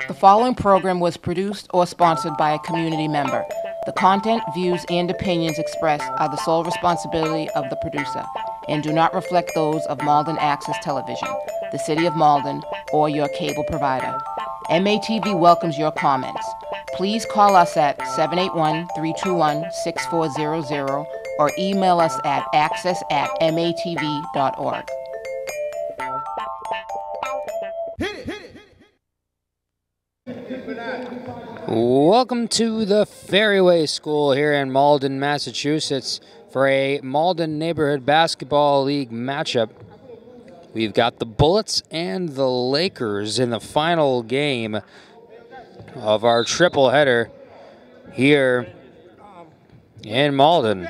The following program was produced or sponsored by a community member. The content, views, and opinions expressed are the sole responsibility of the producer and do not reflect those of Malden Access Television, the City of Malden, or your cable provider. MATV welcomes your comments. Please call us at 781-321-6400 or email us at access@matv.org. Welcome to the Ferryway School here in Malden, Massachusetts for a Malden Neighborhood Basketball League matchup. We've got the Bullets and the Lakers in the final game of our triple header here in Malden.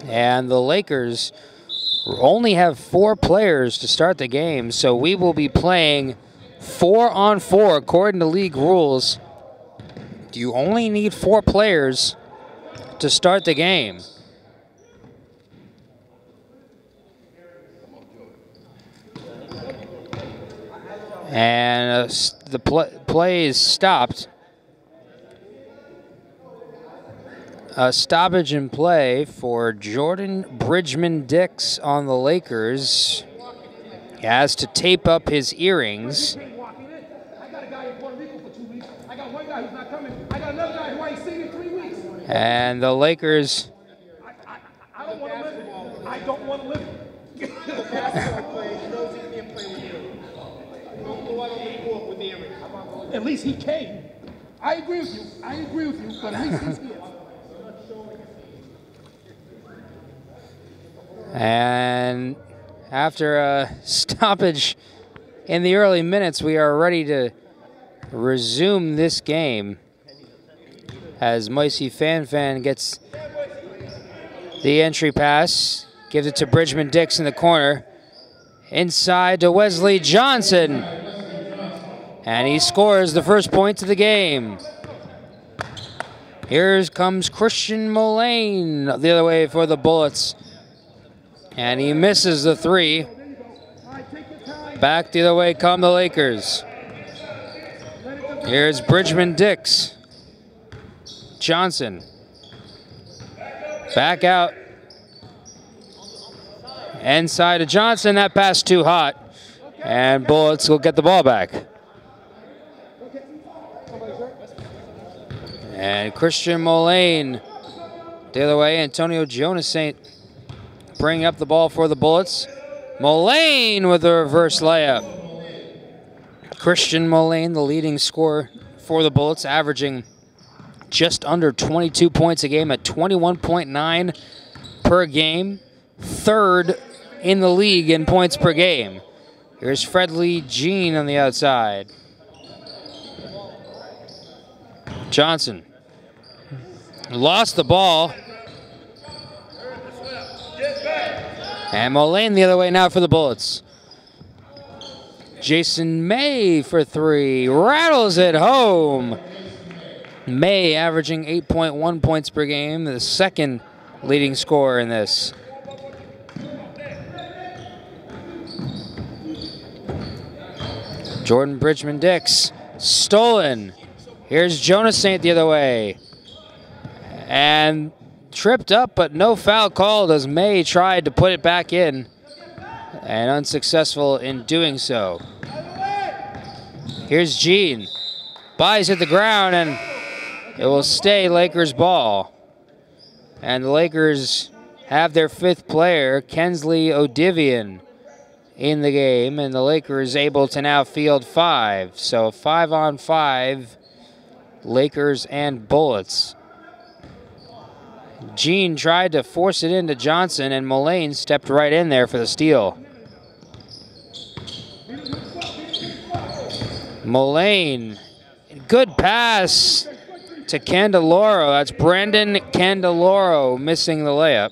And the Lakers only have 4 players to start the game, so we will be playing 4-on-4 according to league rules. You only need 4 players to start the game. And the play is stopped. A stoppage in play for Jordan Bridgman-Dix on the Lakers. He has to tape up his earrings. And the Lakers. I don't want to live. I don't want to live. At least he came. I agree with you. I agree with you, but at least he's here. And after a stoppage in the early minutes, we are ready to resume this game as Micey Fan gets the entry pass, gives it to Bridgman-Dix in the corner, inside to Wesley Johnson, and he scores the first point of the game. Here comes Christian Mullane the other way for the Bullets, and he misses the 3. Back the other way come the Lakers. Here's Bridgman-Dix. Johnson. Back out. Inside to Johnson. That pass too hot. And Bullets will get the ball back. And Christian Mullane the other way. Antonio Jonas bringing up the ball for the Bullets. Mullane with a reverse layup. Christian Mullane, the leading scorer for the Bullets, averaging just under 22 points a game at 21.9 per game. 3rd in the league in points per game. Here's Fredley Jean on the outside. Johnson lost the ball. And Mullane the other way now for the Bullets. Jason May for 3, rattles it home. May averaging 8.1 points per game, the 2nd leading scorer in this. Jordan Bridgman-Dix, stolen. Here's Jonas Saint the other way. And tripped up, but no foul called as May tried to put it back in. And unsuccessful in doing so. Here's Jean. Buys at the ground, and it will stay Lakers ball. And the Lakers have their 5th player, Kensley Odivian, in the game. And the Lakers able to now field 5. So 5-on-5, Lakers and Bullets. Jean tried to force it into Johnson, and Mullane stepped right in there for the steal. Mullane, good pass to Candeloro. That's Brandon Candeloro missing the layup.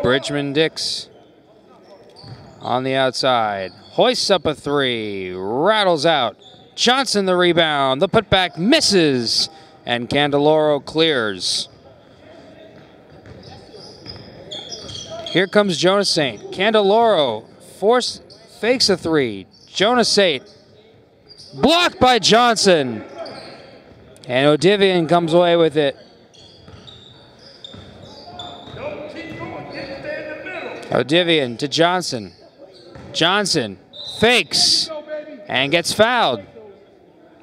Bridgman-Dix on the outside. Hoists up a 3, rattles out. Johnson the rebound, the putback misses, and Candeloro clears. Here comes Jonas Saint. Candeloro fakes a three. Jonas Saint blocked by Johnson. And Odivian comes away with it. Odivian to Johnson. Johnson fakes and gets fouled.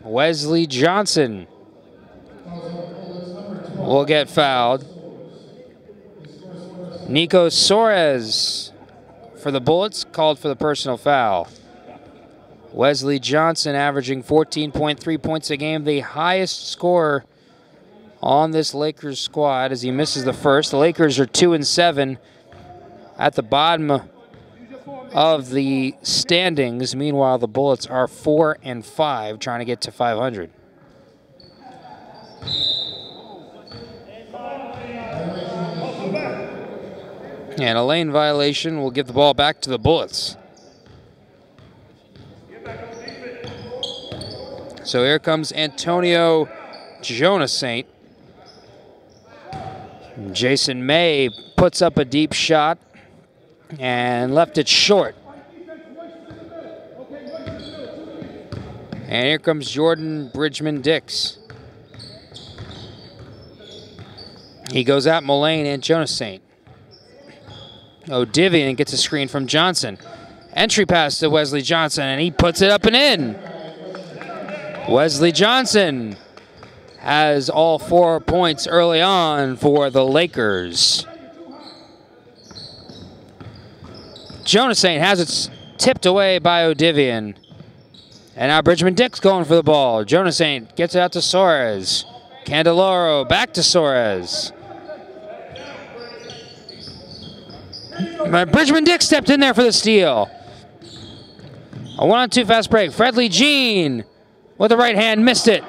Wesley Johnson will get fouled. Nico Soares for the Bullets called for the personal foul. Wesley Johnson averaging 14.3 points a game, the highest scorer on this Lakers squad as he misses the first. The Lakers are 2-7 at the bottom of the standings. Meanwhile, the Bullets are 4-5 trying to get to 500. And a lane violation will give the ball back to the Bullets. So here comes Antonio Jonas Saint. Jason May puts up a deep shot and left it short. And here comes Jordan Bridgman-Dix. He goes at Mullane and Jonas Saint. Odivian gets a screen from Johnson. Entry pass to Wesley Johnson, and he puts it up and in. Wesley Johnson has all 4 points early on for the Lakers. Jonas Saint has it tipped away by Odivian. And now Bridgman-Dix going for the ball. Jonas Saint gets it out to Soares. Candeloro back to Soares. Bridgman-Dix stepped in there for the steal. A 1-on-2 fast break. Fredley Jean with the right hand missed it.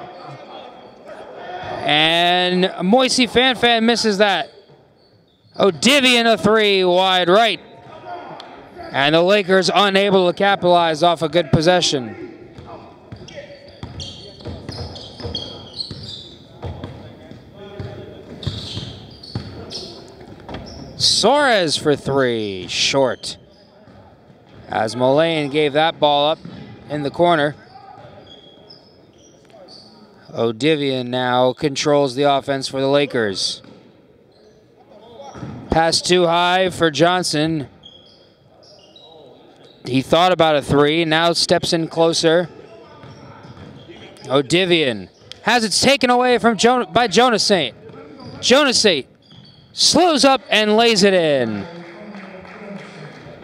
And Moisey Fanfan misses that. Odivian a three wide right. And the Lakers unable to capitalize off a good possession. Soares for three, short. As Mullane gave that ball up in the corner. Odivian now controls the offense for the Lakers. Pass too high for Johnson. He thought about a three, now steps in closer. Odivian has it taken away from by Jonas Saint. Jonas Saint slows up and lays it in.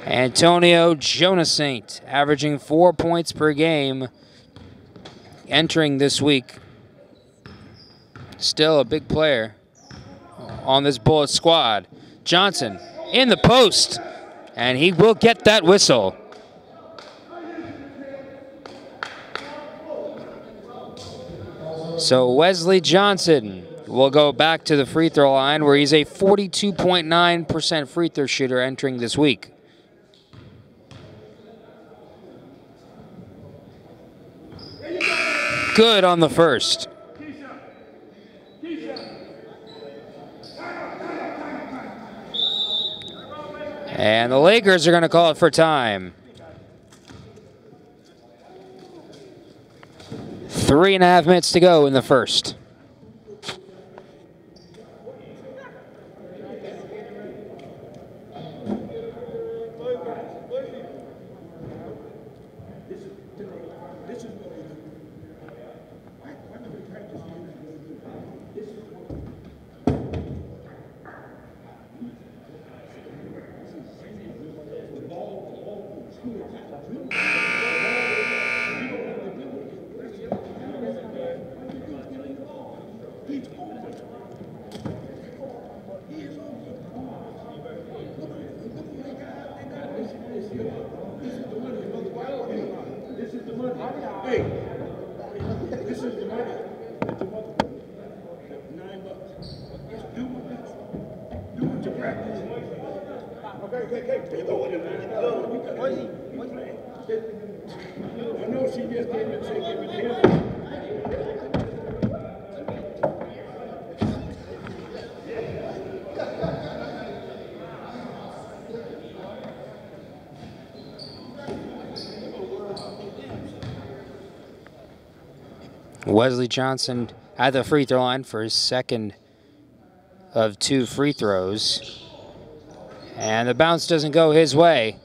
Antonio Jonas Saint averaging 4 points per game entering this week. Still a big player on this Bullet squad. Johnson in the post, and he will get that whistle. So Wesley Johnson will go back to the free throw line where he's a 42.9% free throw shooter entering this week. Good on the first. And the Lakers are going to call it for time. 3.5 minutes to go in the first. Wesley Johnson at the free throw line for his second of 2 free throws. And the bounce doesn't go his way.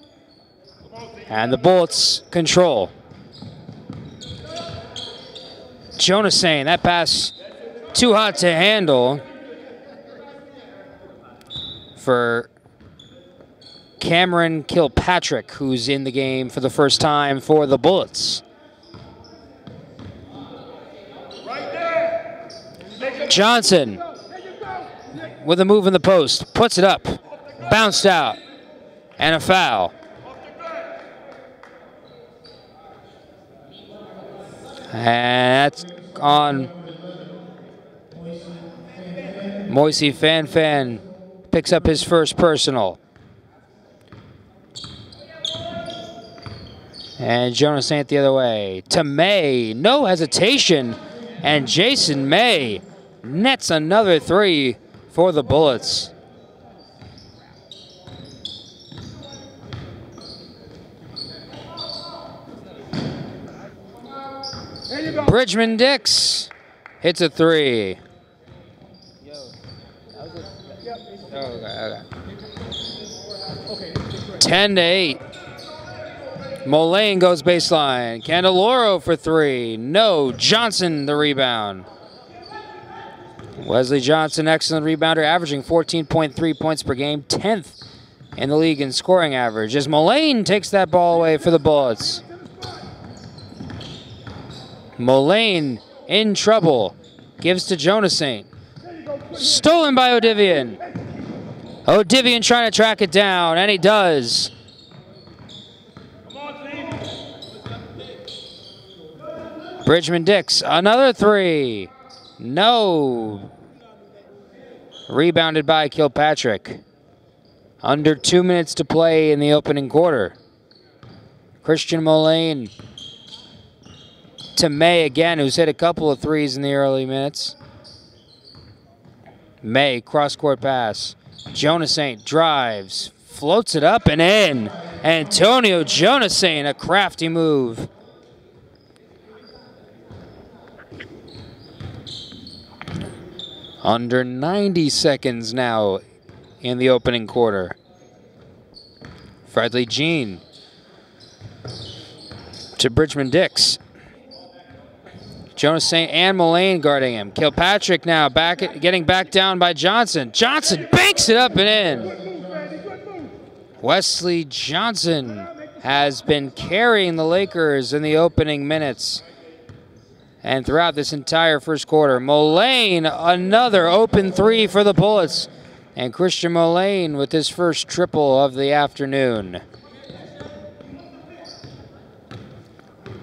And the Bullets control. Jonas saying that pass too hot to handle for Cameron Kilpatrick, who's in the game for the first time for the Bullets. Johnson with a move in the post, puts it up, bounced out, and a foul. And that's on Moisey Fan picks up his first personal. And Jonas Saint the other way to May, no hesitation. And Jason May nets another 3 for the Bullets. Bridgman Dix hits a 3. Okay. 10-8. Mullane goes baseline. Candeloro for 3. No. Johnson the rebound. Wesley Johnson, excellent rebounder, averaging 14.3 points per game, 10th in the league in scoring average, as Mullane takes that ball away for the Bullets. Mullane in trouble. Gives to Jonas Saint. Stolen by Odivian. Odivian trying to track it down, and he does. Bridgman Dix, another 3. No. Rebounded by Kilpatrick. Under 2 minutes to play in the opening quarter. Christian Mullane to May again, who's hit a couple of 3s in the early minutes. May, cross-court pass. Jonas Saint drives, floats it up and in. Antonio Jonas Saint, a crafty move. Under 90 seconds now in the opening quarter. Fredley Jean to Bridgman Dix. Jonas Saint and Mullane guarding him. Kilpatrick now getting back down by Johnson. Johnson banks it up and in. Wesley Johnson has been carrying the Lakers in the opening minutes and throughout this entire first quarter. Mullane, another open 3 for the Bullets. And Christian Mullane with his first triple of the afternoon.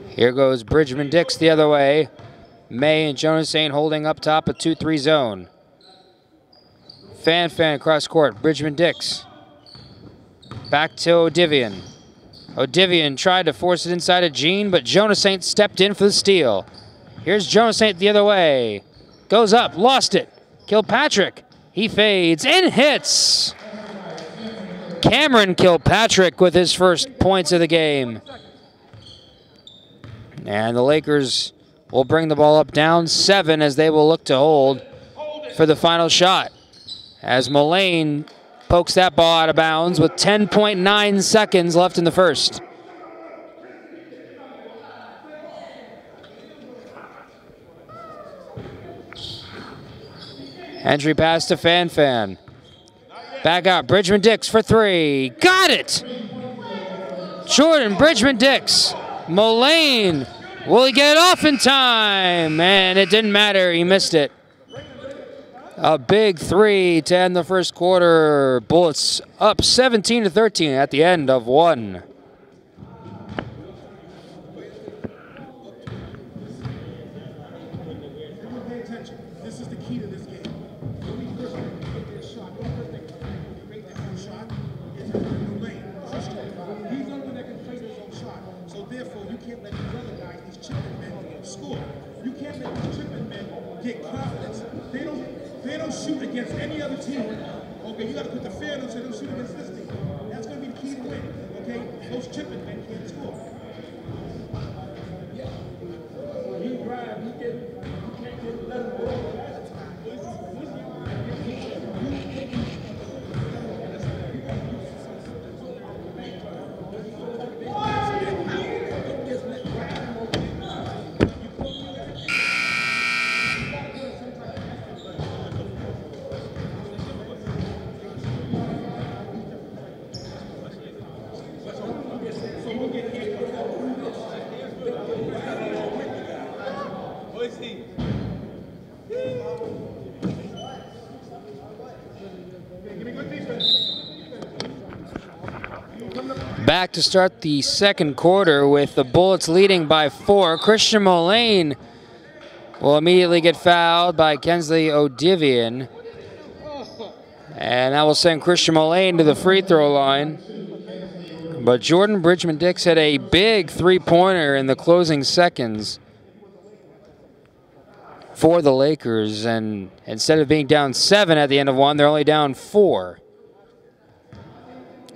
Here goes Bridgman Dix the other way. May and Jonas Saint holding up top a 2-3 zone. Fan across court. Bridgman Dix. Back to Odivian. Odivian tried to force it inside of Jean, but Jonas Saint stepped in for the steal. Here's Jonas Saint the other way. Goes up, lost it. Kilpatrick, he fades and hits. Cameron Kilpatrick with his first points of the game. And the Lakers will bring the ball up down 7 as they will look to hold for the final shot. As Mullane pokes that ball out of bounds with 10.9 seconds left in the first. Entry pass to Fan. Back out, Bridgman Dix for 3. Got it! Jordan Bridgman Dix. Mullane, will he get it off in time? And it didn't matter, he missed it. A big 3 to end the first quarter. Bullets up 17-13 at the end of 1. This is the key to this game. When we first make that shot, the first thing we make that own shot is in the lane. He's the only one that can play his own shot. So therefore, you can't let these other guys, these chipping men, score. You can't let these chipping men get confidence. They don't shoot against any other team. Okay, you got to put the fear in them so they don't shoot against this team. That's going to be the key to win. Okay, those chipping men can't score. You drive, you get. Back to start the second quarter with the Bullets leading by 4. Christian Mullane will immediately get fouled by Kensley Odivian. And that will send Christian Mullane to the free throw line. But Jordan Bridgman-Dix had a big three-pointer in the closing seconds for the Lakers. And instead of being down 7 at the end of one, they're only down 4.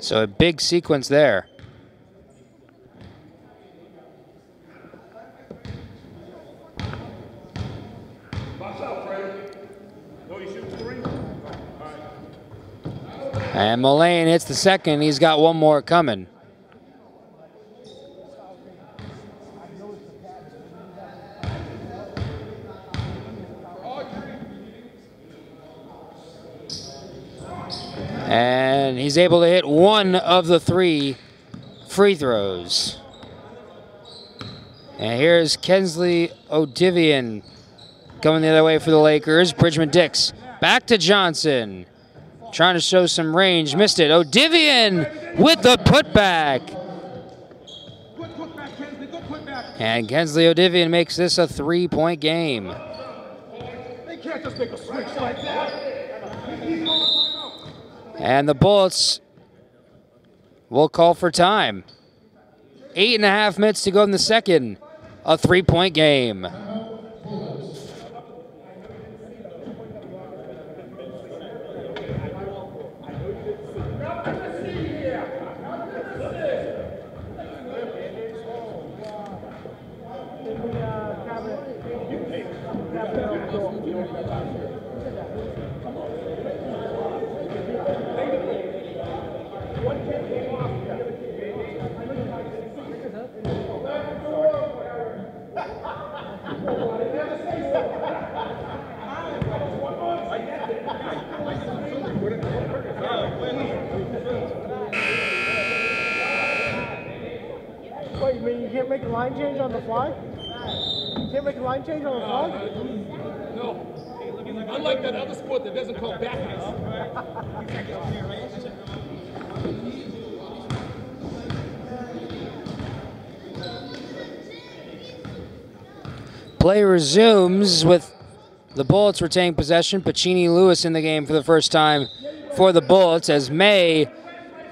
So a big sequence there. And Mullane hits the second. He's got one more coming. And he's able to hit one of the 3 free throws. And here's Kensley Odivian coming the other way for the Lakers. Bridgman-Dix back to Johnson. Trying to show some range, missed it. Odivian with the putback. And Kensley Odivian makes this a 3-point game. They can't just make a switch like that. And the Bullets will call for time. 8.5 minutes to go in the second. A 3-point game. Wait, you mean you can't make a line change on the fly? You can't make a line change on the fly? No. Unlike that other sport that doesn't call back ice. Play resumes with the Bullets retaining possession. Pacini Lewis in the game for the first time for the Bullets as May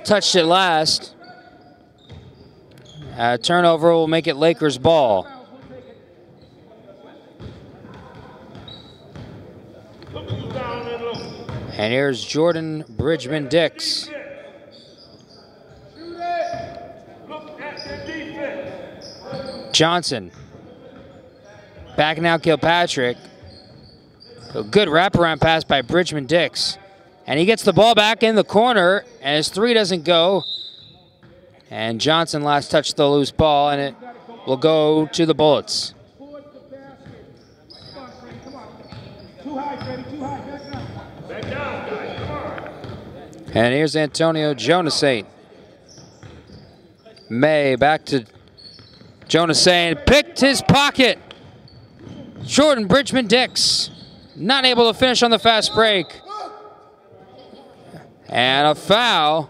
touched it last. Turnover will make it Lakers ball. And here's Jordan Bridgman-Dix. Johnson. Backing out Kilpatrick. A good wraparound pass by Bridgman-Dix. And he gets the ball back in the corner, and his 3 doesn't go. And Johnson last touched the loose ball, and it will go to the Bullets. And here's Antonio Jonasate. May back to Jonasate. Picked his pocket. Jordan Bridgman-Dix not able to finish on the fast break. And a foul.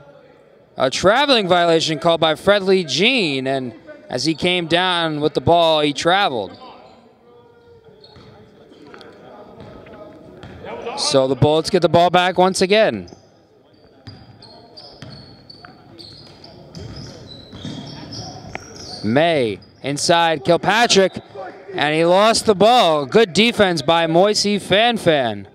A traveling violation called by Fredley Jean. And as he came down with the ball, he traveled. So the Bullets get the ball back once again. May inside Kilpatrick, and he lost the ball. Good defense by Moisey Fanfan.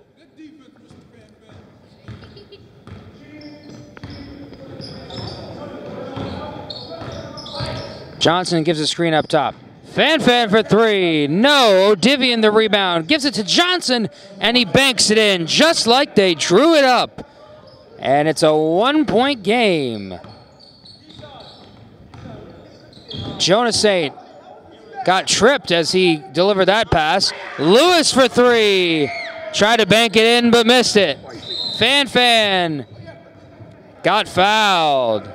Johnson gives a screen up top. Fanfan for 3. No, Odivian the rebound. Gives it to Johnson, and he banks it in just like they drew it up. And it's a 1-point game. Jonasate got tripped as he delivered that pass. Lewis for 3. Tried to bank it in, but missed it. Fanfan got fouled.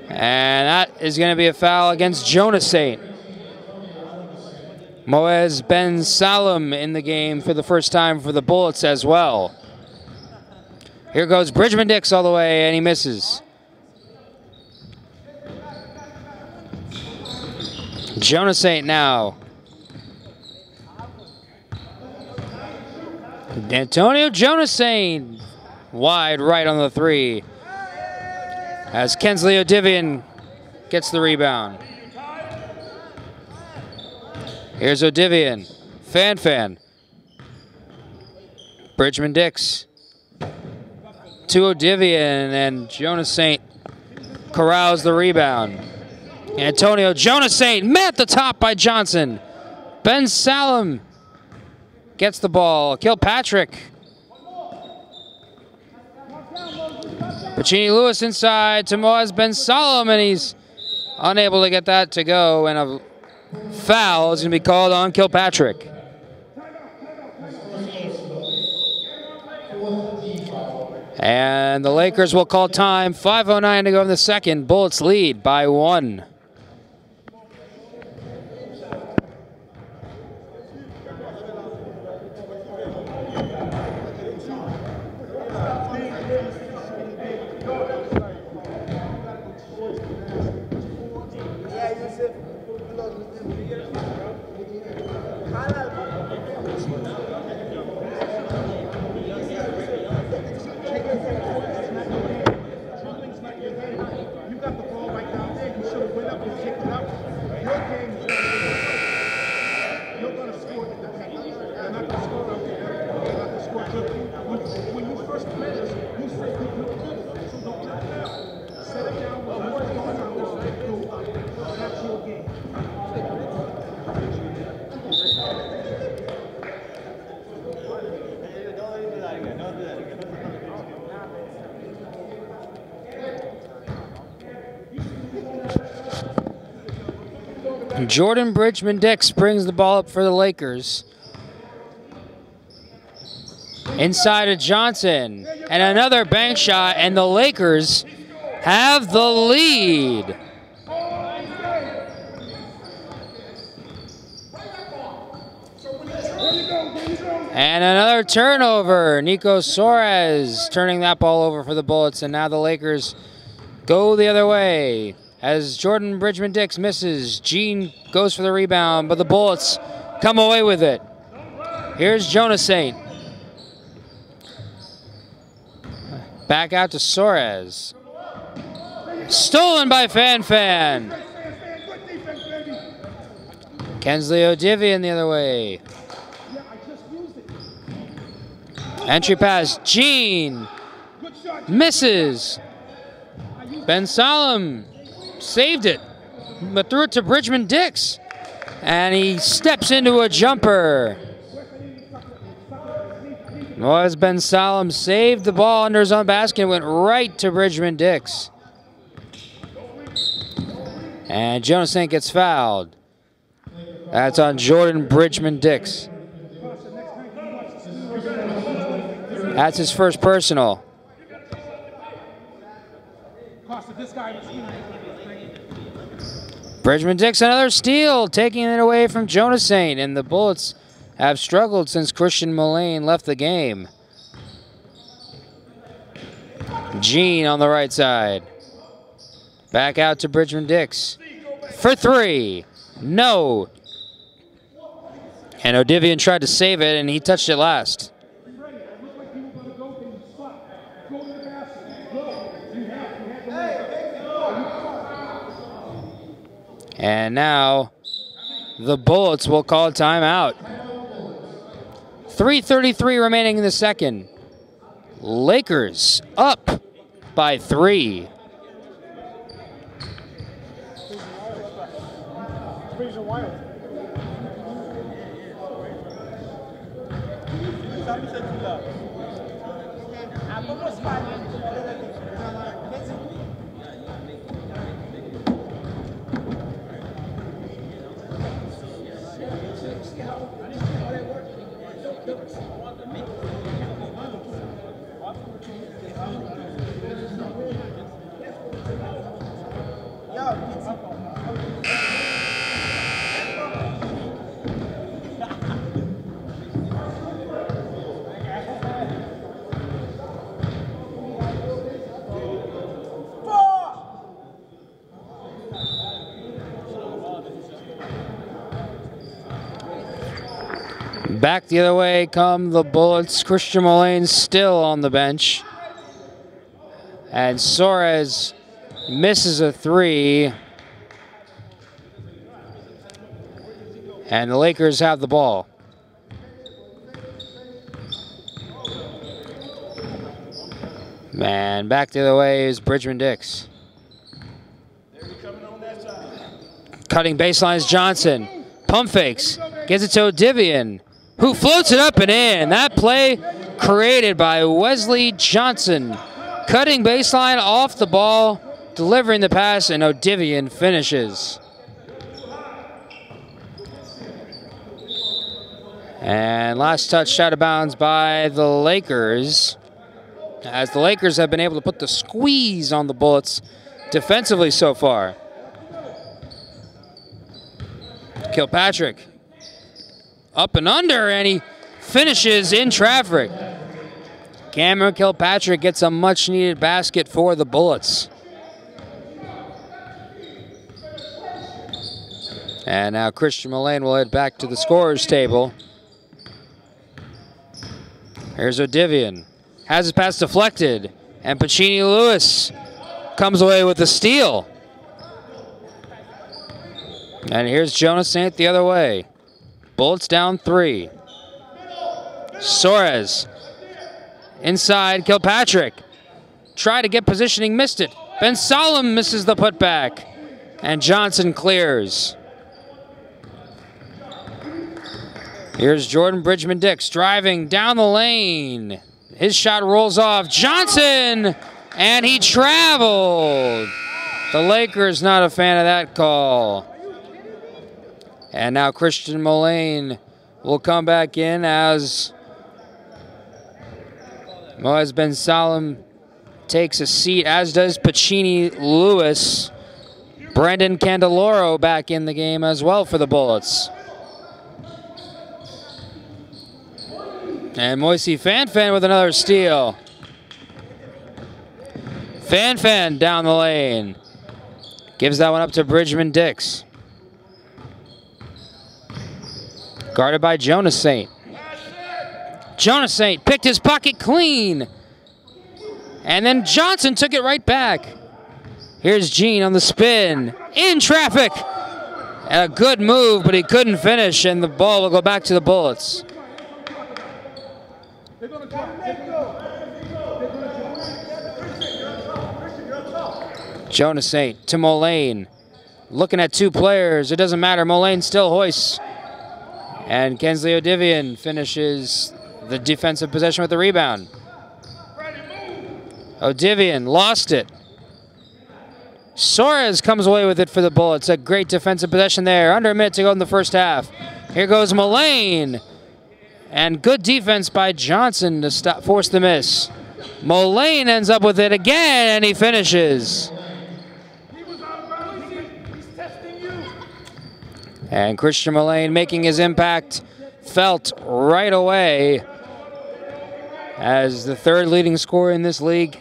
And that is going to be a foul against Jonasate. Moez Ben Salim in the game for the first time for the Bullets as well. Here goes Bridgman-Dix all the way, and he misses. Jonas Saint now. Antonio Jonas Saint wide right on the 3. As Kensley Odivian gets the rebound. Here's Odivian. Fan. Bridgman Dix to Odivian, and Jonas Saint corrals the rebound. Antonio Jonas Saint met at the top by Johnson. Ben Salem gets the ball. Kilpatrick. Pacini Lewis inside to Moaz Ben Salem, and he's unable to get that to go, and a foul is going to be called on Kilpatrick. And the Lakers will call time. 5:09 to go in the second. Bullets lead by 1. Jordan Bridgman Dix brings the ball up for the Lakers. Inside to Johnson. And another bank shot, and the Lakers have the lead. And another turnover. Nico Suarez turning that ball over for the Bullets, and now the Lakers go the other way. As Jordan Bridgman Dix misses, Gene goes for the rebound, but the Bullets come away with it. Here's Jonas Saint. Back out to Suarez. Stolen by Fan. Kensley Odivian the other way. Entry pass, Gene. Misses. Ben Salem saved it, but threw it to Bridgman Dix. And he steps into a jumper. Moaz Ben Salem saved the ball under his own basket and went right to Bridgman Dix. And Jonas Saint gets fouled. That's on Jordan Bridgman Dix. That's his first personal. Bridgman Dix, another steal, taking it away from Jonas Saint, and the Bullets have struggled since Christian Mullane left the game. Gene on the right side. Back out to Bridgman Dix for 3. No. And Odivian tried to save it, and he touched it last. And now the Bullets will call timeout. 3:33 remaining in the second. Lakers up by 3. Back the other way come the Bullets. Christian Mullane still on the bench. And Suarez misses a three. And the Lakers have the ball. Man, back the other way is Bridgman Dix. Cutting baseline is Johnson. Pump fakes. Gets it to Odivian, who floats it up and in. That play created by Wesley Johnson. Cutting baseline off the ball, delivering the pass, and Odivian finishes. And last touch out of bounds by the Lakers, as the Lakers have been able to put the squeeze on the Bullets defensively so far. Kilpatrick up and under, and he finishes in traffic. Cameron Kilpatrick gets a much-needed basket for the Bullets. And now Christian Mullane will head back to the scorer's table. Here's Odivian. Has his pass deflected, and Pacini Lewis comes away with the steal. And here's Jonas Saint the other way. Bullets down 3. Suarez inside Kilpatrick. Try to get positioning, missed it. Ben Solom misses the putback, and Johnson clears. Here's Jordan Bridgman Dix driving down the lane. His shot rolls off. Johnson, and he traveled. The Lakers not a fan of that call. And now Christian Mullane will come back in as Moaz Ben Solom takes a seat, as does Pacini Lewis. Brendan Candeloro back in the game as well for the Bullets. And Moisey Fanfan with another steal. Fanfan down the lane. Gives that one up to Bridgman Dix. Guarded by Jonas Saint. Jonas Saint picked his pocket clean. And then Johnson took it right back. Here's Gene on the spin. In traffic. And a good move, but he couldn't finish, and the ball will go back to the Bullets. Jonas Saint to Mullane. Looking at 2 players. It doesn't matter. Mullane still hoists. And Kensley Odivian finishes the defensive possession with the rebound. Odivian lost it. Suarez comes away with it for the Bullets. A great defensive possession there. Under a minute to go in the first half. Here goes Mullane. And good defense by Johnson to force the miss. Mullane ends up with it again, and he finishes. And Christian Mullane making his impact felt right away, as the 3rd leading scorer in this league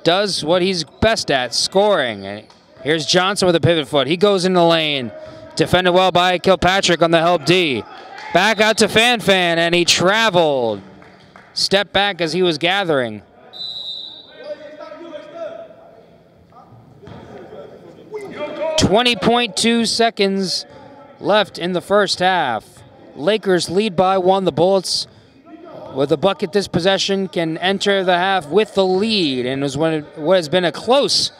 does what he's best at, scoring. And here's Johnson with a pivot foot. He goes in the lane. Defended well by Kilpatrick on the help D. Back out to Fanfan, and he traveled. Step back as he was gathering. .2 seconds left in the first half. Lakers lead by 1. The Bullets, with a bucket this possession, can enter the half with the lead, and was what has been a close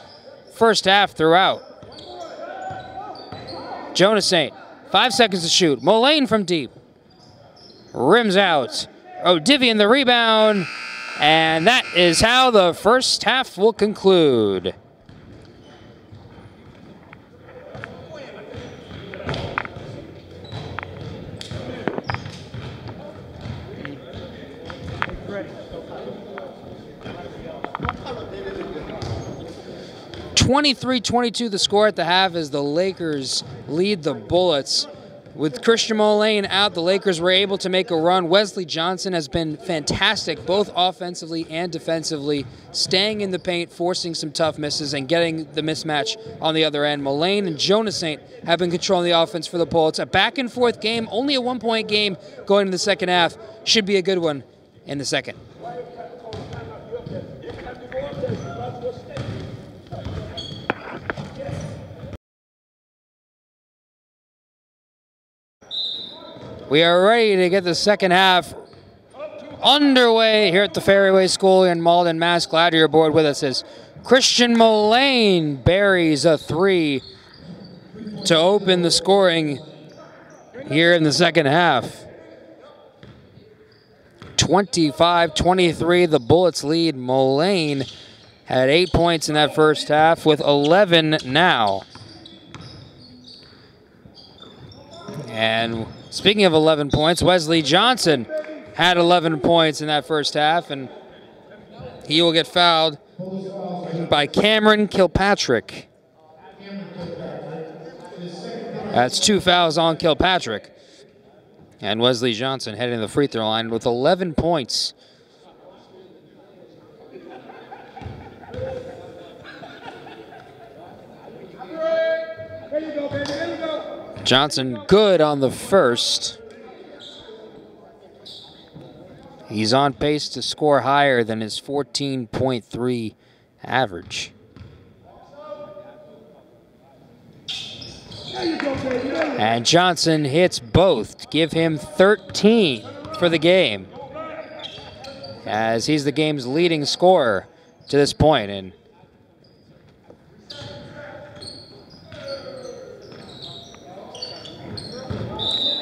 first half throughout. Jonas Saint, 5 seconds to shoot. Mullane from deep. Rims out. Odivian the rebound, and that is how the first half will conclude. Ready. 23-22 the score at the half as the Lakers lead the Bullets. With Christian Mullane out, the Lakers were able to make a run. Wesley Johnson has been fantastic, both offensively and defensively, staying in the paint, forcing some tough misses, and getting the mismatch on the other end. Mullane and Jonas Saint have been controlling the offense for the Bullets. A back-and-forth game, only a one-point game going to the second half. Should be a good one in the second. We are ready to get the second half underway here at the Fairway School in Malden, Mass. Glad you're aboard with us as Christian Mullane buries a 3 to open the scoring here in the second half. 25-23, the Bullets lead. Mullane had 8 points in that first half with 11 now. And speaking of 11 points, Wesley Johnson had 11 points in that first half, and he will get fouled by Cameron Kilpatrick. That's 2 fouls on Kilpatrick. And Wesley Johnson heading to the free throw line with 11 points. Johnson good on the first. He's on pace to score higher than his 14.3 average. And Johnson hits both to give him 13 for the game, as he's the game's leading scorer to this point.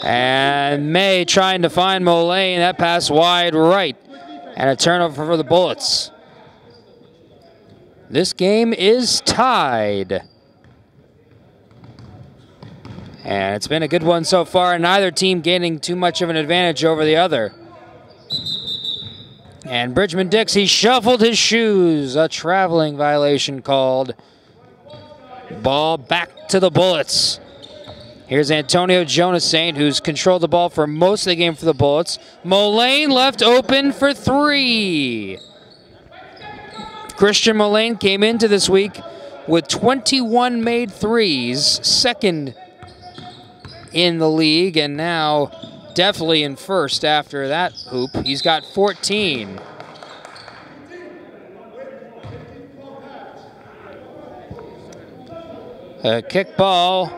And May trying to find Mullane. That pass wide right. And a turnover for the Bullets. This game is tied. And it's been a good one so far. Neither team gaining too much of an advantage over the other. And Bridgman Dixie shuffled his shoes. A traveling violation called. Ball back to the Bullets. Here's Antonio Jonas Saint, who's controlled the ball for most of the game for the Bullets. Mullane left open for 3. Christian Mullane came into this week with 21 made threes, second in the league, and now definitely in first after that hoop. He's got 14. A kick ball.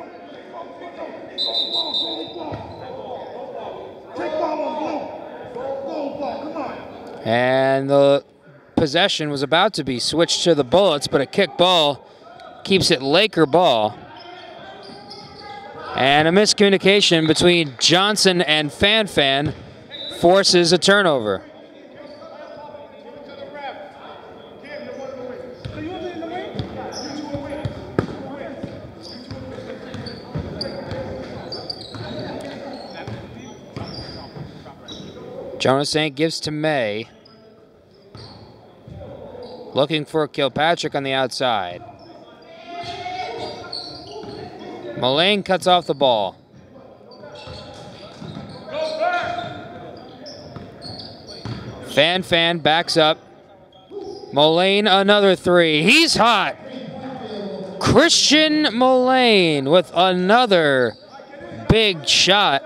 And the possession was about to be switched to the Bullets, but a kick ball keeps it Laker ball. And a miscommunication between Johnson and Fan forces a turnover. Jonas Saint gives to May. Looking for Kilpatrick on the outside. Mullane cuts off the ball. Fan backs up. Mullane another 3. He's hot. Christian Mullane with another big shot.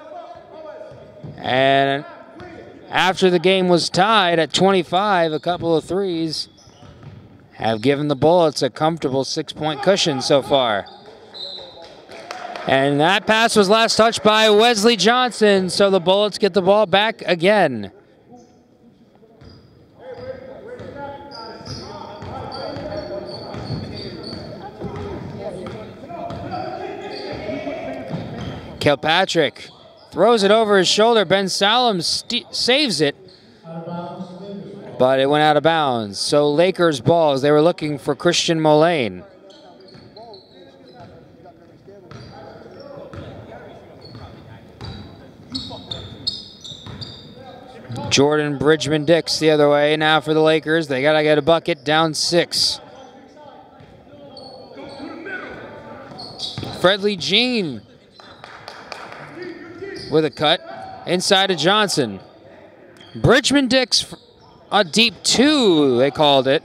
And after the game was tied at 25, a couple of threes have given the Bullets a comfortable 6-point cushion so far. And that pass was last touched by Wesley Johnson, so the Bullets get the ball back again. Kilpatrick throws it over his shoulder. Ben Salem saves it, but it went out of bounds. So Lakers ball as they were looking for Christian Mullane. Jordan Bridgman-Dix the other way now for the Lakers. They got to get a bucket, down 6. Fredley Jean with a cut. Inside to Johnson. Bridgman-Dix, a deep 2, they called it.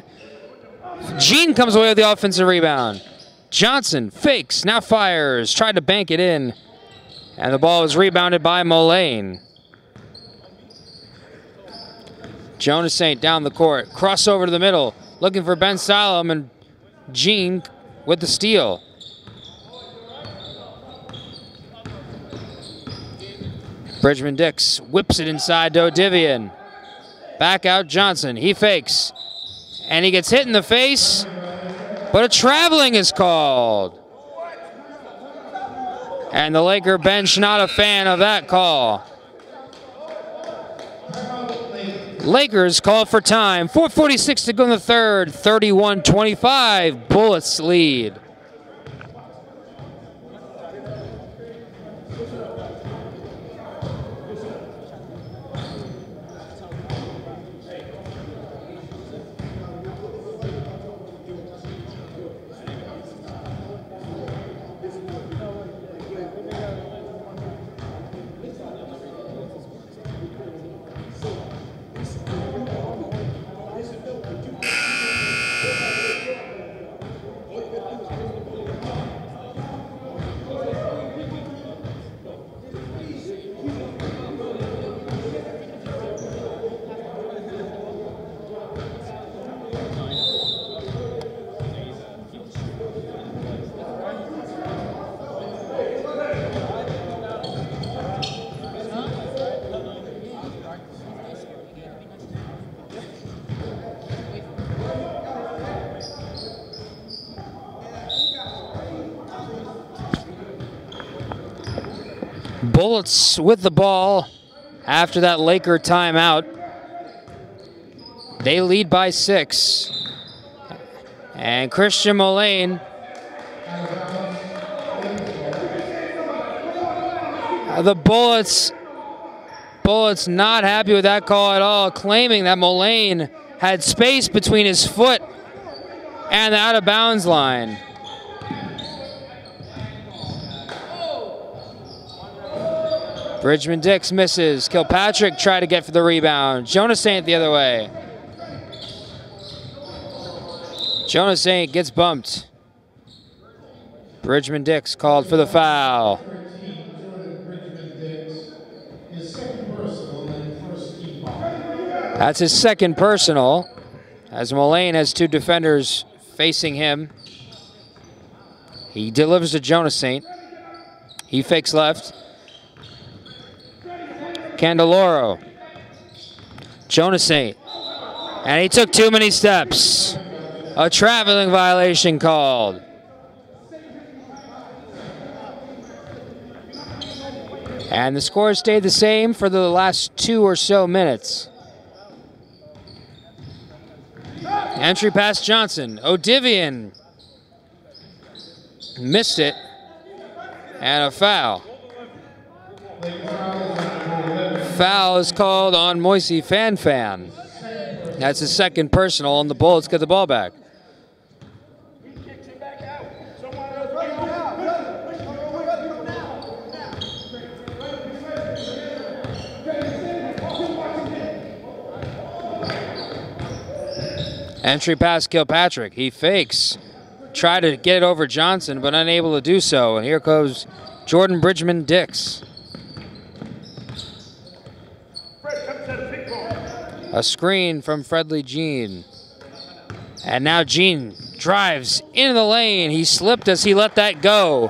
Jean comes away with the offensive rebound. Johnson fakes, now fires, tried to bank it in. And the ball was rebounded by Mullane. Jonas Saint down the court, crossover to the middle, looking for Ben Salem, and Jean with the steal. Bridgman-Dix whips it inside to Odivian. Back out Johnson, he fakes, and he gets hit in the face, but a traveling is called. And the Laker bench not a fan of that call. Lakers call for time. 4:46 to go in the third. 31-25. Bullets lead. Bullets with the ball after that Laker timeout. They lead by 6. And Christian Mullane the Bullets not happy with that call at all, claiming that Mullane had space between his foot and the out of bounds line. Bridgman-Dix misses. Kilpatrick tried to get for the rebound. Jonas Saint the other way. Jonas Saint gets bumped. Bridgman-Dix called for the foul. That's his second personal, as Mullane has 2 defenders facing him. He delivers to Jonas Saint. He fakes left. Candeloro. Jonas Saint. And he took too many steps. A traveling violation called. And the score stayed the same for the last 2 or so minutes. Entry pass Johnson. Odivian missed it. And a foul. Foul is called on Moisey Fan. That's his second personal, and the Bullets get the ball back. Entry pass Kilpatrick. He fakes. Tried to get it over Johnson, but unable to do so. And here goes Jordan Bridgman-Dix. A screen from Fredley Jean. And now Jean drives into the lane. He slipped as he let that go.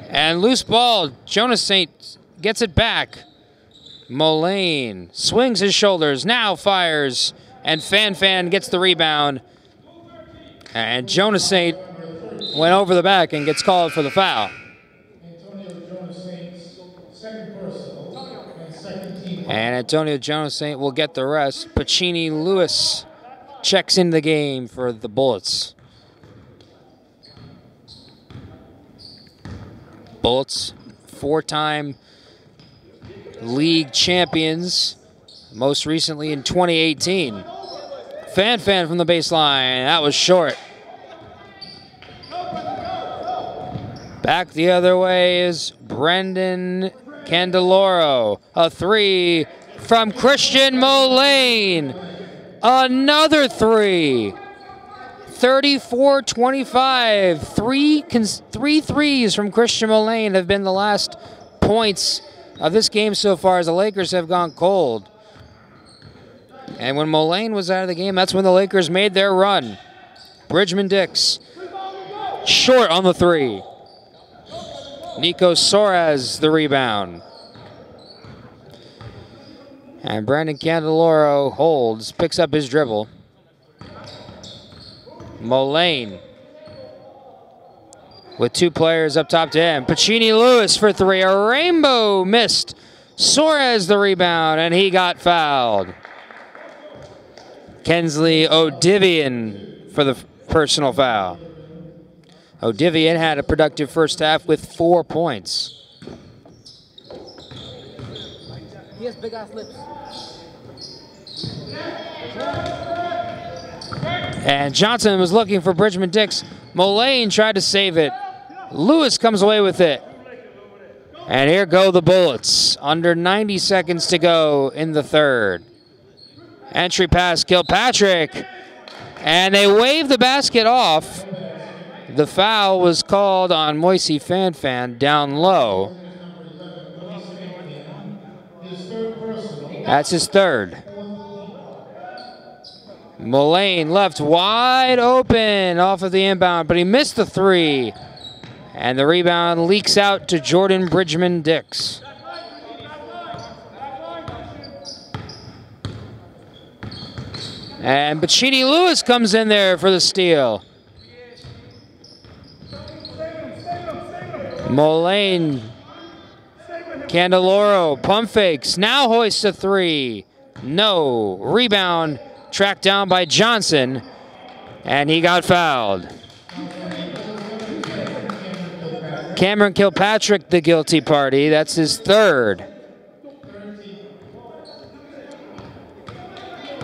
And loose ball. Jonas Saint gets it back. Mullane swings his shoulders, now fires, and Fan gets the rebound. And Jonas Saint went over the back and gets called for the foul. And Antonio Jonas Saint will get the rest. Pacini Lewis checks in the game for the Bullets. Bullets, 4-time league champions, most recently in 2018. Fan from the baseline, that was short. Back the other way is Brendan Candeloro. A three from Christian Mullane. Another three. 34-25. Three threes from Christian Mullane have been the last points of this game so far as the Lakers have gone cold. And when Mullane was out of the game, that's when the Lakers made their run. Bridgman Dix, short on the three. Nico Soares, the rebound. And Brandon Candeloro holds, picks up his dribble. Mullane with two players up top to him. Pacini Lewis for three, a rainbow missed. Soares the rebound, and he got fouled. Kensley Odivian for the personal foul. Odivian had a productive first half with 4 points. He has big ass lips. And Johnson was looking for Bridgman Dix. Mullane tried to save it. Lewis comes away with it. And here go the Bullets. Under 90 seconds to go in the third. Entry pass, Kilpatrick. And they wave the basket off. The foul was called on Moisey Fanfan down low. That's his third. Mullane left wide open off of the inbound, but he missed the three. And the rebound leaks out to Jordan Bridgman Dix. And Pacini Lewis comes in there for the steal. Mullane, Candeloro, pump fakes, now hoists a three. No, rebound tracked down by Johnson, and he got fouled. Cameron Kilpatrick, the guilty party, that's his third.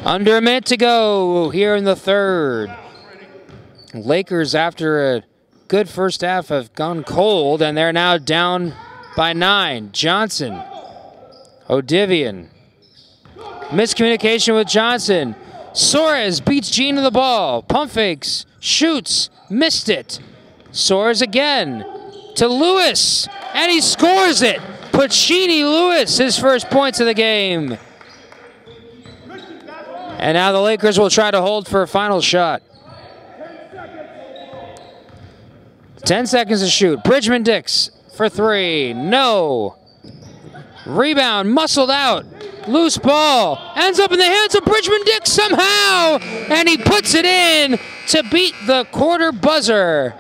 Under a minute to go here in the third. Lakers, after a good first half, have gone cold, and they're now down by 9. Johnson, Odivian. Miscommunication with Johnson. Soares beats Gene to the ball. Pump fakes, shoots, missed it. Soares again to Lewis, and he scores it. Pacini Lewis, his first points of the game. And now the Lakers will try to hold for a final shot. 10 seconds to shoot. Bridgman Dix for three. No. Rebound, muscled out. Loose ball. Ends up in the hands of Bridgman Dix somehow. And he puts it in to beat the quarter buzzer.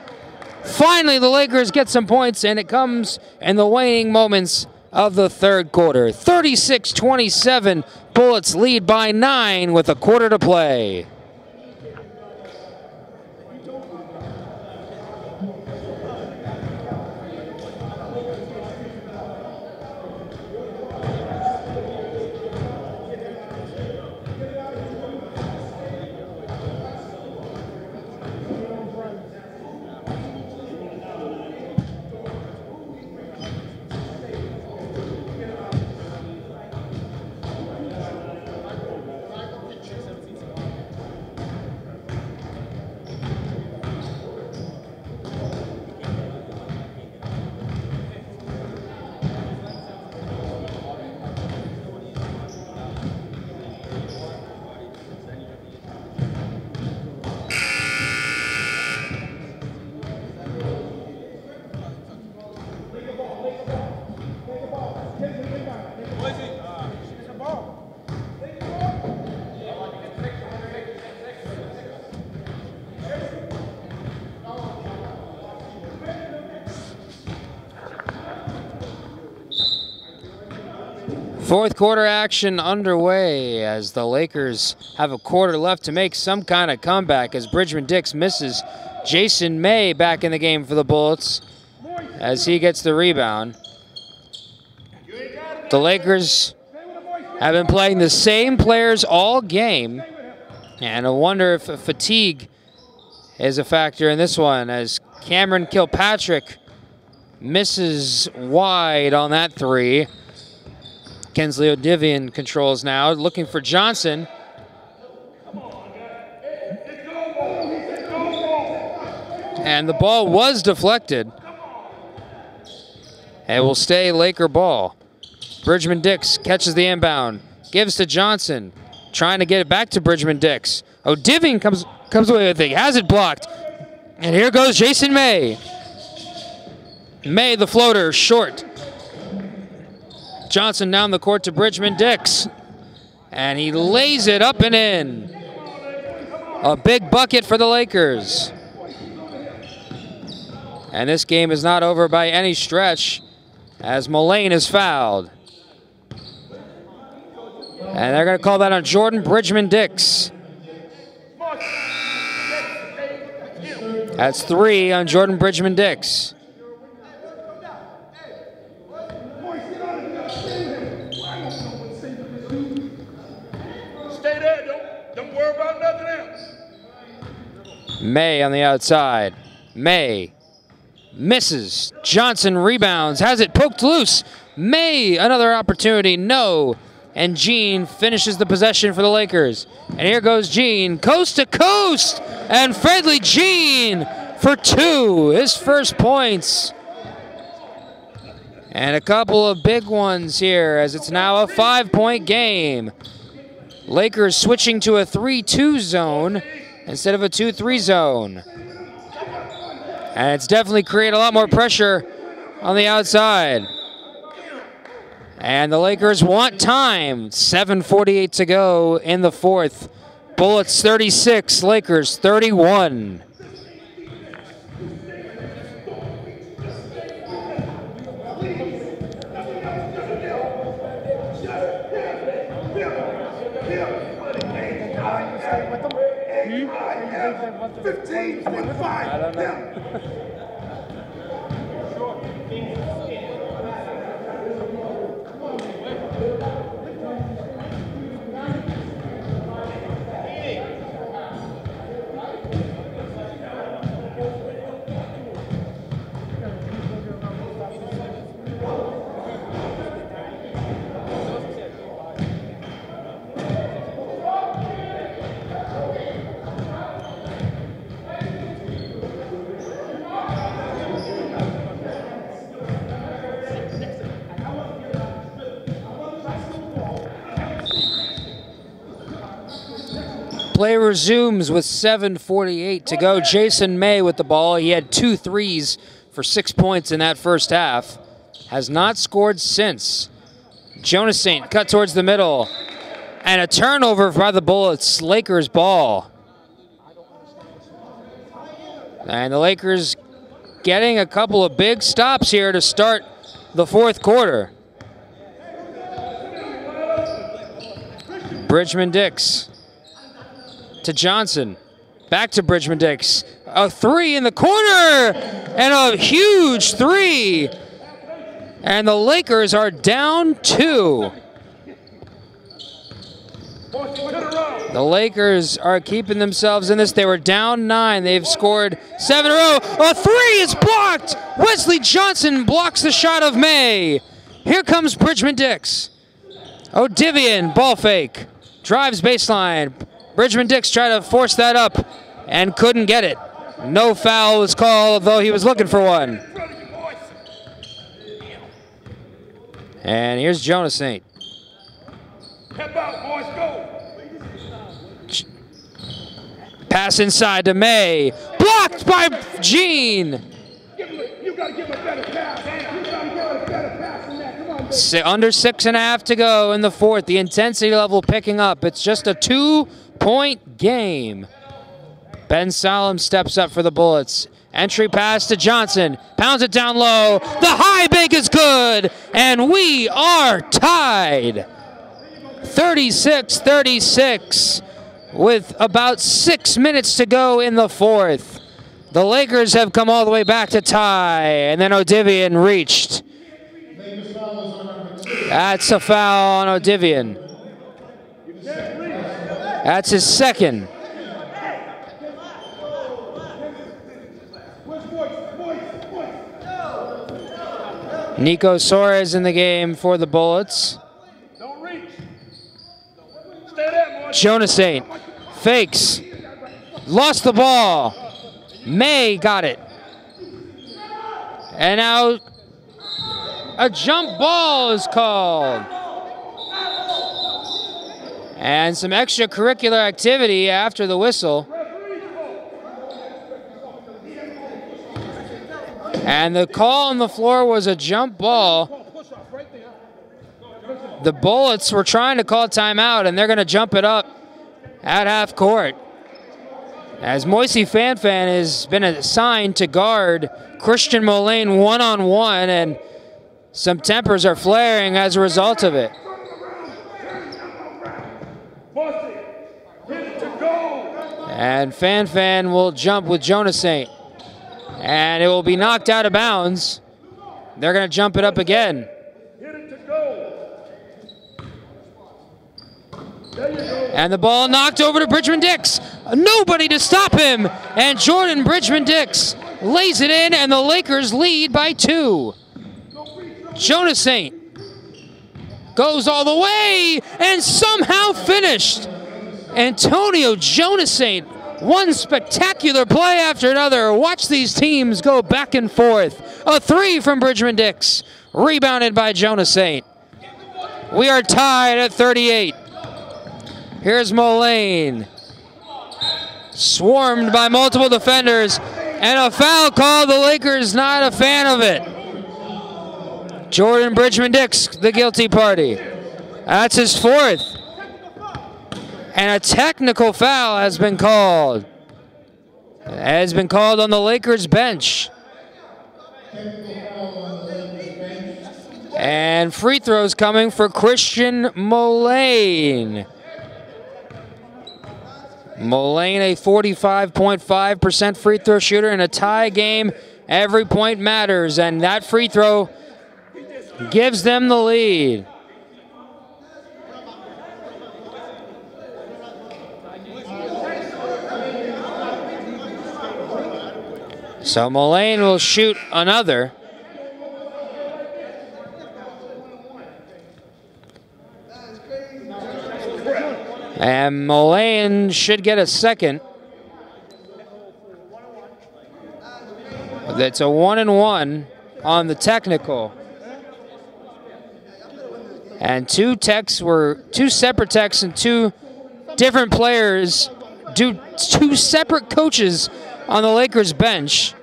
Finally, the Lakers get some points, and it comes in the waning moments of the third quarter. 36-27. Bullets lead by 9 with a quarter to play. Fourth quarter action underway as the Lakers have a quarter left to make some kind of comeback as Bridgman Dix misses. Jason May back in the game for the Bullets as he gets the rebound. The Lakers have been playing the same players all game, and I wonder if fatigue is a factor in this one as Cameron Kilpatrick misses wide on that three. Kensley Odivian controls now, looking for Johnson. And the ball was deflected. It will stay Laker ball. Bridgman Dix catches the inbound, gives to Johnson, trying to get it back to Bridgman Dix. Odivian comes away with it, has it blocked. And here goes Jason May. May, the floater, short. Johnson down the court to Bridgman Dix. And he lays it up and in. A big bucket for the Lakers. And this game is not over by any stretch, as Mullane is fouled. And they're going to call that on Jordan Bridgman Dix. That's 3 on Jordan Bridgman Dix. Stay there, don't worry about nothing else. May on the outside. May misses. Johnson rebounds, has it poked loose. May, another opportunity, no. And Jean finishes the possession for the Lakers. And here goes Jean, coast to coast. And Fredley Jean for 2, his first points. And a couple of big ones here, as it's now a 5-point game. Lakers switching to a 3-2 zone instead of a 2-3 zone. And it's definitely created a lot more pressure on the outside. And the Lakers want time. 7:48 to go in the fourth. Bullets 36, Lakers 31. I don't know. Play resumes with 7:48 to go. Jason May with the ball. He had 2 threes for 6 points in that first half. Has not scored since. Jonas Saint cut towards the middle. And a turnover by the Bullets. Lakers ball. And the Lakers getting a couple of big stops here to start the fourth quarter. Bridgman Dix to Johnson. Back to Bridgman Dix. A 3 in the corner! And a huge 3! And the Lakers are down 2. The Lakers are keeping themselves in this. They were down 9. They've scored 7 in a row. A 3 is blocked! Wesley Johnson blocks the shot of May. Here comes Bridgman Dix. Odivian, ball fake. Drives baseline. Bridgman Dix tried to force that up and couldn't get it. No foul was called, though he was looking for one. And here's Jonas Saint. Pass inside to May. Blocked by Jean. Under 6.5 to go in the fourth. The intensity level picking up. It's just a 2-point game. Ben Solom steps up for the Bullets. Entry pass to Johnson. Pounds it down low. The high bank is good. And we are tied. 36-36 with about 6 minutes to go in the fourth. The Lakers have come all the way back to tie. And then Odivian reached. That's a foul on Odivian. That's his second. Nico Suarez in the game for the Bullets. Jonas Saint fakes. Lost the ball. May got it. And now a jump ball is called. And some extracurricular activity after the whistle. And the call on the floor was a jump ball. The Bullets were trying to call timeout, and they're going to jump it up at half court. As Moisey Fanfan has been assigned to guard Christian Mullane one-on-one, and some tempers are flaring as a result of it. And Fanfan will jump with Jonas Saint. And it will be knocked out of bounds. They're going to jump it up again. And the ball knocked over to Bridgman Dix. Nobody to stop him. And Jordan Bridgman Dix lays it in, and the Lakers lead by 2. Jonas Saint goes all the way and somehow finished. Antonio Jonas Saint, one spectacular play after another. Watch these teams go back and forth. A 3 from Bridgman Dix, rebounded by Jonas Saint. We are tied at 38. Here's Mullane. Swarmed by multiple defenders, and a foul call. The Lakers not a fan of it. Jordan Bridgman Dix, the guilty party. That's his 4th. And a technical foul has been called. It has been called on the Lakers bench. And free throws coming for Christian Mullane. Mullane, a 45.5% free throw shooter. In a tie game, every point matters, and that free throw gives them the lead. So Mullane will shoot another. And Mullane should get a second. That's a 1-and-1 on the technical. And two separate techs and 2 different players, two separate coaches on the Lakers bench.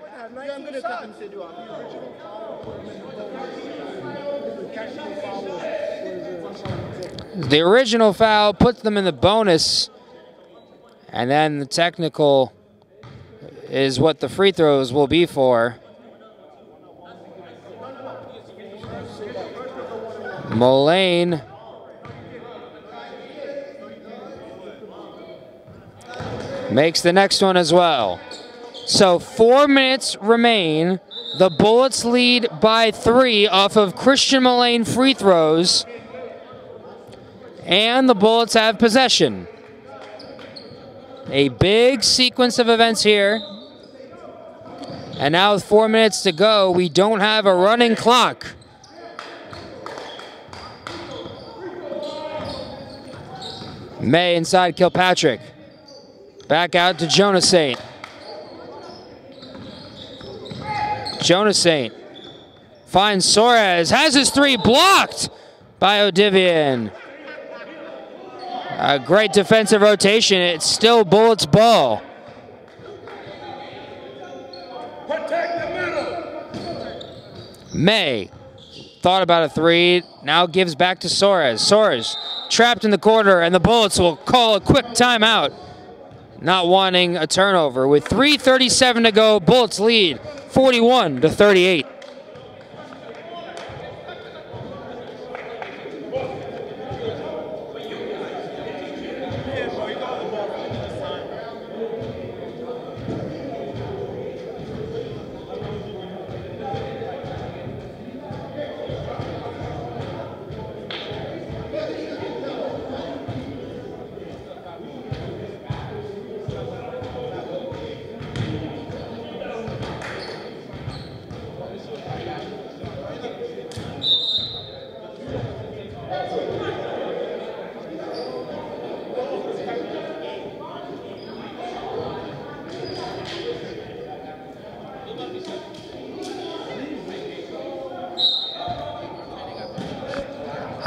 The original foul puts them in the bonus, and then the technical is what the free throws will be for. Mullane makes the next one as well. So 4 minutes remain. The Bullets lead by 3 off of Christian Mullane free throws. And the Bullets have possession. A big sequence of events here. And now with 4 minutes to go, we don't have a running clock. May inside Kilpatrick. Back out to Jonas Saint. Jonas Saint finds Suarez, has his 3 blocked by Odivian. A great defensive rotation. It's still Bullets ball. May thought about a 3, now gives back to Suarez. Suarez trapped in the corner, and the Bullets will call a quick timeout, not wanting a turnover. With 3:37 to go, Bullets lead 41-38.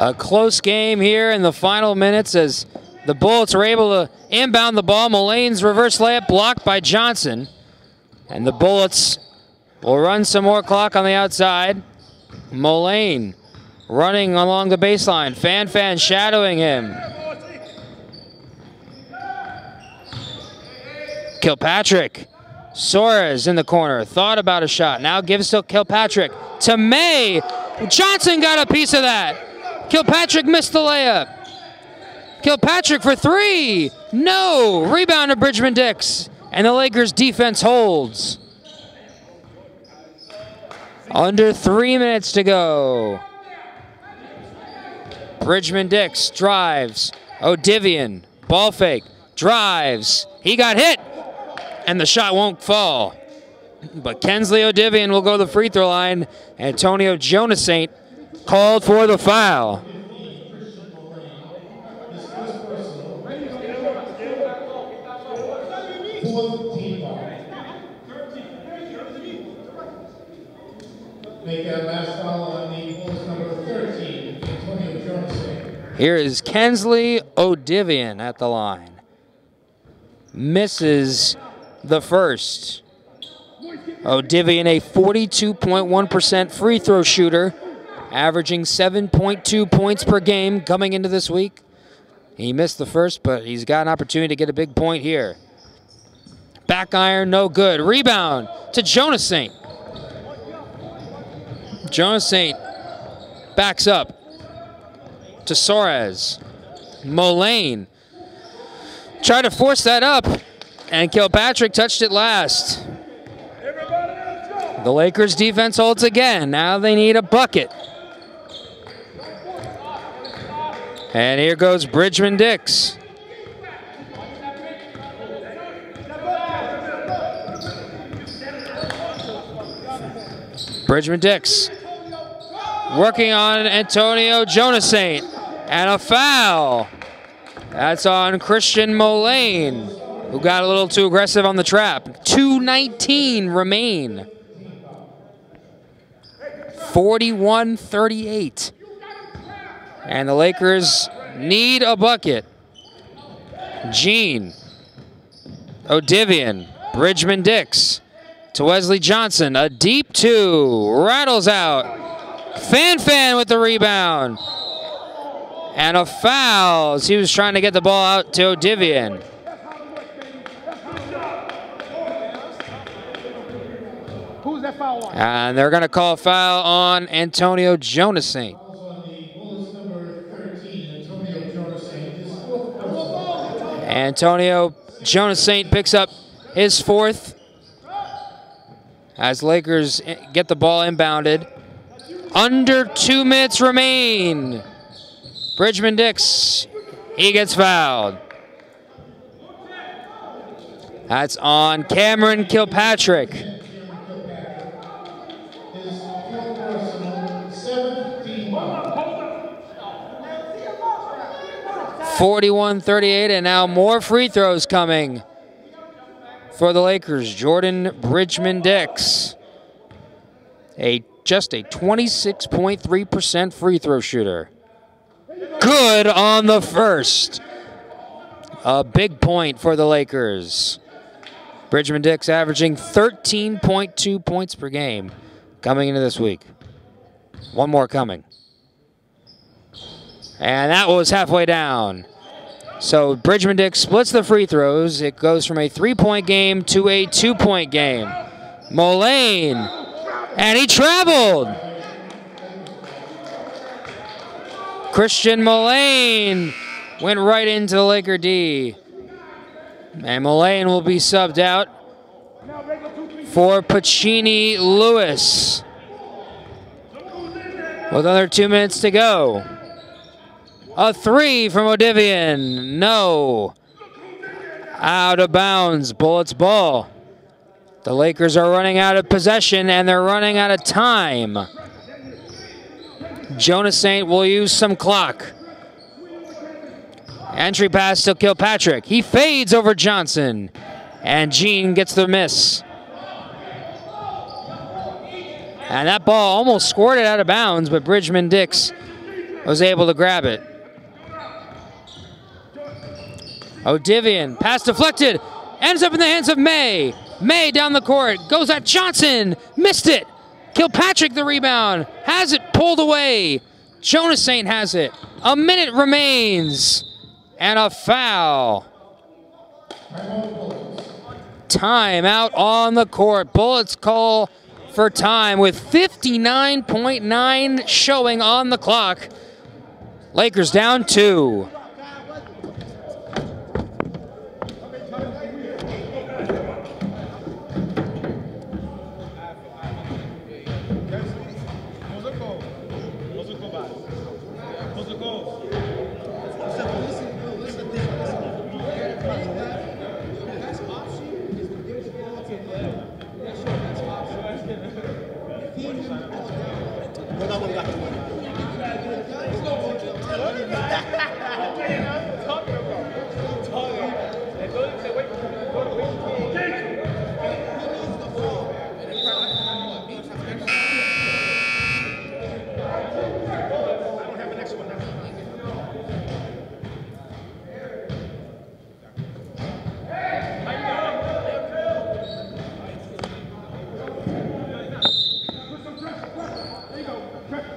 A close game here in the final minutes as the Bullets are able to inbound the ball. Mullane's reverse layup blocked by Johnson. And the Bullets will run some more clock on the outside. Mullane running along the baseline. Fan shadowing him. Kilpatrick. Soares in the corner. Thought about a shot. Now gives to Kilpatrick. To May. Johnson got a piece of that. Kilpatrick missed the layup. Kilpatrick for three. No. Rebound to Bridgman Dix. And the Lakers defense holds. Under 3 minutes to go. Bridgman Dix drives. O'Divian. Ball fake. Drives. He got hit. And the shot won't fall. But Kensley O'Divian will go to the free throw line. Antonio Jonas called for the foul. Make that last foul on the Bulls number 13, Antonio Jonas. Here is Kensley O'Divian at the line. Misses the first. O'Divian, a 42.1% free throw shooter, averaging 7.2 points per game coming into this week. He missed the first, but he's got an opportunity to get a big point here. Back iron, no good. Rebound to Jonas Saint. Jonas Saint backs up to Soares. Mullane tried to force that up, and Kilpatrick touched it last. The Lakers defense holds again. Now they need a bucket. And here goes Bridgman Dix. Bridgman Dix working on Antonio Jonas and a foul. That's on Christian Mullane, who got a little too aggressive on the trap. 2:19 remain. 41-38. And the Lakers need a bucket. Gene, O'Divian, Bridgman Dix to Wesley Johnson. A deep two, rattles out. Fan with the rebound. And a foul as he was trying to get the ball out to O'Divian. Who's that foul on? And they're going to call a foul on Antonio Jonas. Antonio Jonas picks up his fourth as Lakers get the ball inbounded. Under 2 minutes remain. Bridgman Dix, he gets fouled. That's on Cameron Kilpatrick. 41-38, and now more free throws coming for the Lakers. Jordan Bridgman Dix, just a 26.3% free throw shooter. Good on the first. A big point for the Lakers. Bridgman Dix averaging 13.2 points per game coming into this week. One more coming. And that was halfway down. So Bridgman Dix splits the free throws. It goes from a 3-point game to a 2-point game. Mullane, and he traveled. Christian Mullane went right into the Laker D. And Mullane will be subbed out for Pacini Lewis. With under 2 minutes to go. A three from O'Divian. No. Out of bounds. Bullets ball. The Lakers are running out of possession and they're running out of time. Jonas will use some clock. Entry pass to Kilpatrick. He fades over Johnson. And Gene gets the miss. And that ball almost squirted out of bounds, but Bridgman Dix was able to grab it. O'Divian, pass deflected, ends up in the hands of May. May down the court, goes at Johnson, missed it. Kilpatrick the rebound, has it pulled away. Jonas Saint has it. A minute remains, and a foul. Time out on the court. Bullets call for time with 59.9 showing on the clock. Lakers down 2.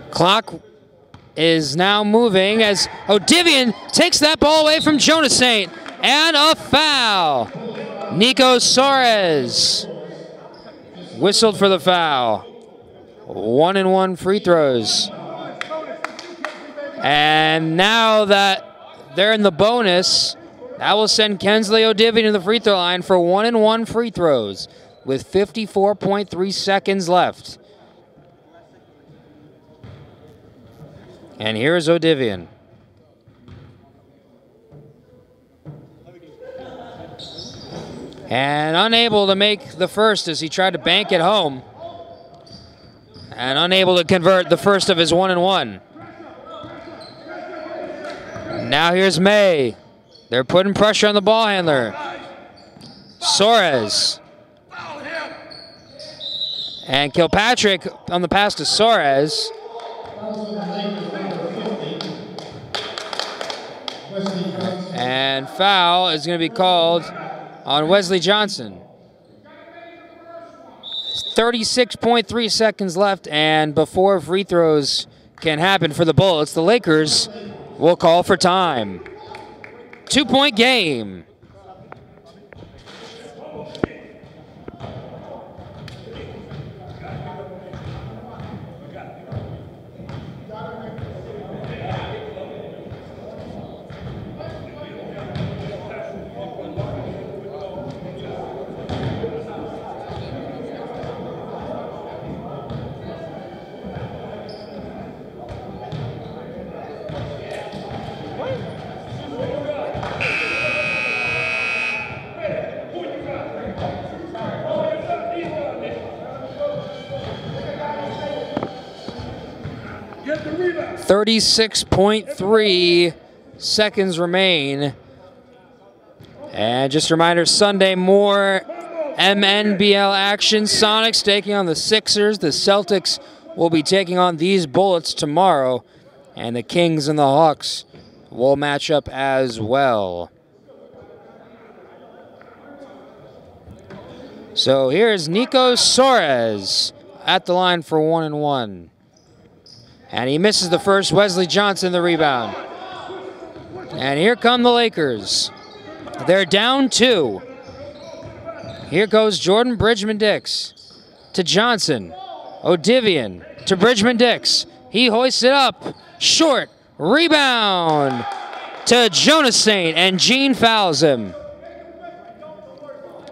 Clock is now moving as O'Divian takes that ball away from Jonas Saint. And a foul. Nico Soares whistled for the foul. 1-and-1 free throws. And now that they're in the bonus, that will send Kensley O'Divian to the free throw line for 1-and-1 free throws with 54.3 seconds left. And here's O'Divian. And unable to make the first as he tried to bank it home. And unable to convert the first of his 1-and-1. Now here's May. They're putting pressure on the ball handler. Soares. And Kilpatrick on the pass to Soares. And foul is going to be called on Wesley Johnson. 36.3 seconds left, and before free throws can happen for the Bullets, the Lakers will call for time. 2-point game. Get the rebound. 36.3 seconds remain. And just a reminder, Sunday, more MNBL action. Sonics taking on the Sixers. The Celtics will be taking on these Bullets tomorrow. And the Kings and the Hawks will match up as well. So here's Nico Soares at the line for 1-and-1. And he misses the first. Wesley Johnson the rebound. And here come the Lakers. They're down 2. Here goes Jordan Bridgman-Dix to Johnson. O'Divian to Bridgman-Dix. He hoists it up. Short. Rebound to Jonas Saint, and Gene fouls him.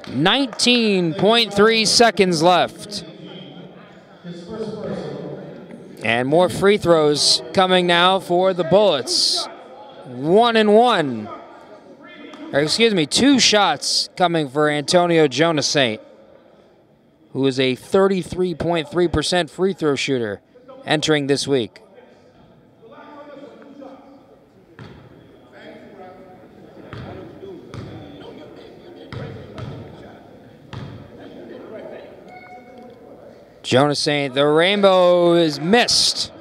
19.3 seconds left. And more free throws coming now for the Bullets. 1-and-1. Or excuse me, 2 shots coming for Antonio Jonas Saint, who is a 33.3% free throw shooter entering this week. Jonas Saint, the rainbow is missed.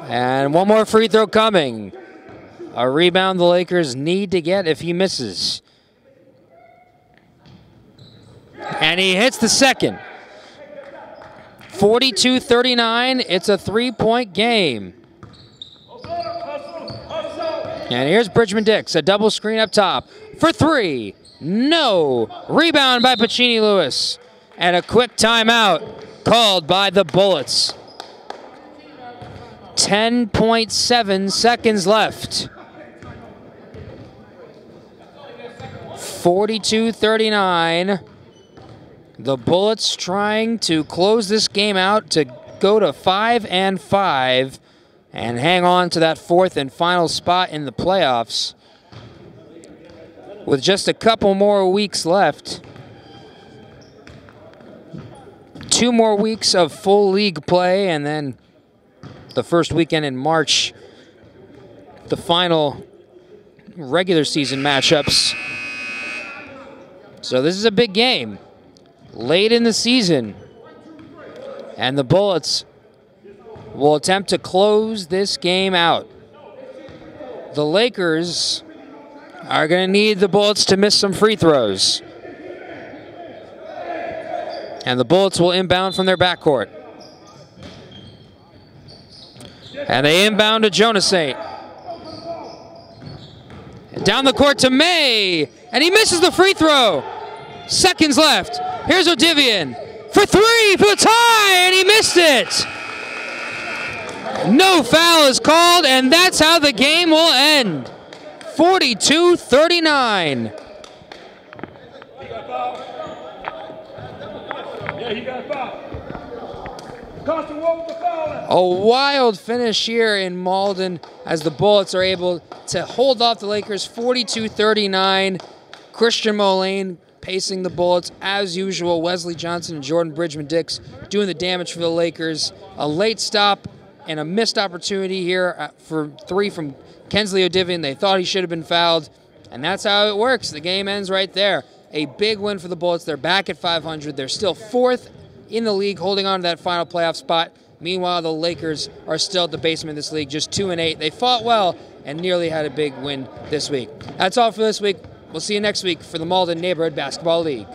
And one more free throw coming. A rebound the Lakers need to get if he misses. And he hits the second. 42-39, it's a three-point game. And here's Bridgman Dix, a double screen up top for three. No. Rebound by Pacini Lewis. And a quick timeout called by the Bullets. 10.7 seconds left. 42-39. The Bullets trying to close this game out to go to 5-5 and hang on to that fourth and final spot in the playoffs. With just a couple more weeks left. 2 more weeks of full league play, and then the first weekend in March, the final regular season matchups. So this is a big game late in the season, and the Bullets will attempt to close this game out. The Lakers are going to need the Bullets to miss some free throws. And the Bullets will inbound from their backcourt. And they inbound to Jonas Saint. Down the court to May. And he misses the free throw. Seconds left. Here's Odivian for three for the tie. And he missed it. No foul is called. And that's how the game will end. 42-39. A wild finish here in Malden as the Bullets are able to hold off the Lakers 42-39. Christian Moline pacing the Bullets as usual. Wesley Johnson and Jordan Bridgman-Dix doing the damage for the Lakers. A late stop and a missed opportunity here for three from Kensley Odivian. They thought he should have been fouled, and that's how it works. The game ends right there. A big win for the Bullets. They're back at 500. They're still fourth in the league, holding on to that final playoff spot. Meanwhile, the Lakers are still at the basement of this league, just 2-8. They fought well and nearly had a big win this week. That's all for this week. We'll see you next week for the Malden Neighborhood Basketball League.